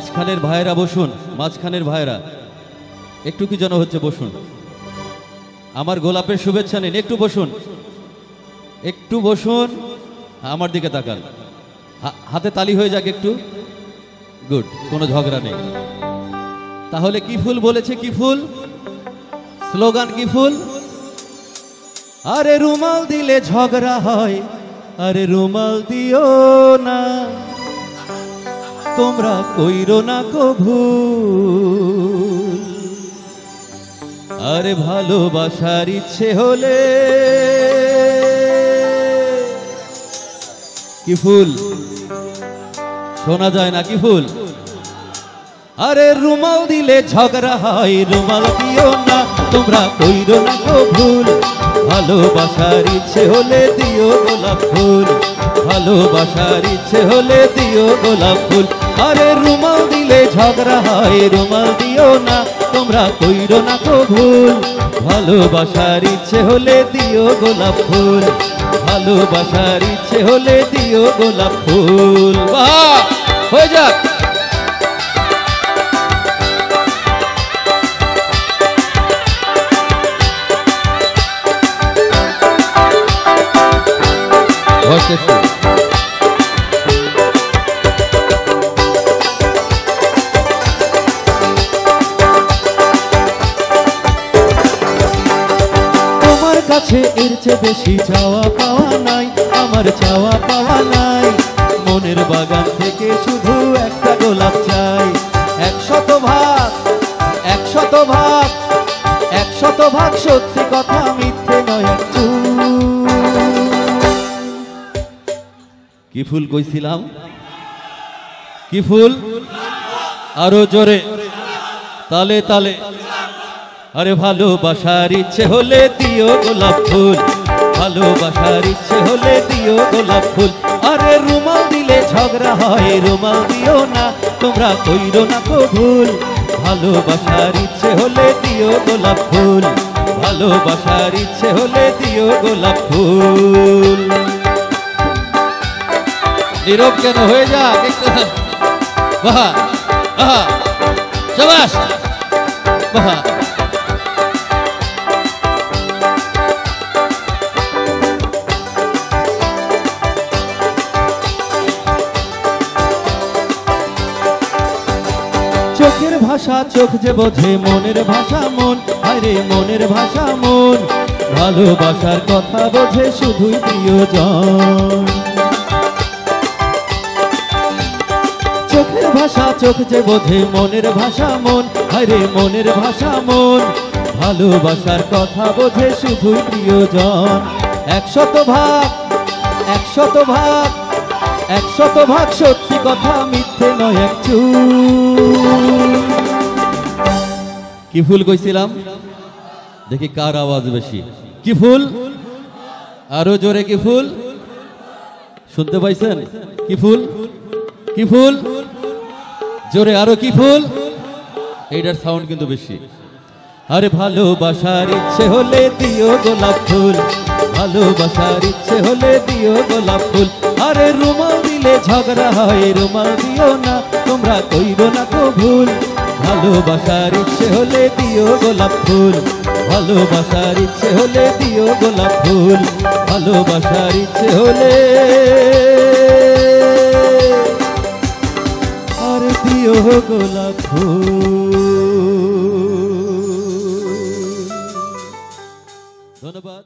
মাঝখানের ভাইরা বসুন, মাঝখানের ভাইরা একটু কি যেন হচ্ছে, বসুন। আমার গোলাপের শুভেচ্ছা নিন, একটু বসুন, একটু বসুন, আমার দিকে তাকান, হাতে তালি হয়ে যাক একটু। গুড, কোনো ঝগড়া নেই। তাহলে কি ফুল বলেছে? কি ফুল? স্লোগান কি ফুল? আরে রুমাল দিলে ঝগড়া হয়, আরে রুমাল দিও না, তোমরা কইরো না কভু। আরে ভালোবাসার ইচ্ছে হলে কি ফুল শোনা যায় না? কি ফুল? আরে রুমাল দিলে ঝগড়া হয়, রুমাল দিও না, তোমরা কইরো না ভুল। ভালোবাসার ইচ্ছে হলে দিও গোলাপ ফুল, ভালোবাসার ইচ্ছে হলে দিও গোলাপ ফুল। আরে রুমাল দিলে ঝগড়া হয়, রুমাল দিও না, তোমরা কইরো না ভুল। ভালোবাসার ইচ্ছে হলে দিও গোলাপ ফুল, ভালোবাসার ইচ্ছে হলে দিও গোলাপ ফুল। বাহ, হয়ে যাক। তোমার কাছে এর চেয়ে বেশি চাওয়া পাওয়া নাই, আমার চাওয়া পাওয়া নাই। মনের বাগান থেকে শুধু একটা গোলাপ চাই। 100 ভাগ, 100 ভাগ, 100 ভাগ সত্যি কথা, মিথ্যে নয় একটু। কি ফুল কইছিলাম? কি ফুল? আরো জোরে, তালে তালে। আরে ভালোবাসার ইচ্ছে হলে দিও গোলাপ ফুল, ভালোবাসার ইচ্ছে হলে দিও গোলাপ ফুল। আরে রুমাল দিলে ঝগড়া হয়, রুমাল দিও না, তোমরা কইরো না ভুল। ভালোবাসার ইচ্ছে হলে দিও গোলাপ ফুল, ভালোবাসার ইচ্ছে হলে দিও গোলাপ ফুল। নীরব কেন? হয়ে যাক একটু। বাহ, আহা, শাবাশ, বাহ। চোখের ভাষা চোখ যে বোঝে, মনের ভাষা মন, আরে মনের ভাষা মন। ভালোবাসার কথা বোঝে শুধুই প্রিয়জন। চোখের ভাষা চোখ যে বোঝে, মনের ভাষা মন, আরে মনের ভাষা মন। ভালোবাসার কথা বোঝে শুধুই প্রিয়জন। 100 ভাগ, 100 ভাগ, 100 ভাগ সত্যি কথা, মিথ্যে নয় একটু। কি ফুল কইছিলাম? দেখি কার আওয়াজ বেশি। কি ফুল? আরো জোরে। কি ফুল? শুনতে পাইছেন? কি ফুল? কি ফুল? জোরে আরো। কি ফুল? এইটার সাউন্ড কিন্তু বেশি। আরে ভালোবাসার ইচ্ছে হলে দিও গোলাপ ফুল, ভালোবাসার ইচ্ছে হলে দিও গোলাপ ফুল। আরে রুমাল দিলে ঝগড়া হয়, রুমাল দিও না, তোমরা কইরো না ভুল। ভালোবাসার ইচ্ছে হলে দিও গোলাপ ফুল, ভালোবাসার ইচ্ছে হলে দিও গোলাপ ফুল। ভালোবাসার ইচ্ছে হলে আর দিও গোলাপ ফুল। ধন্যবাদ।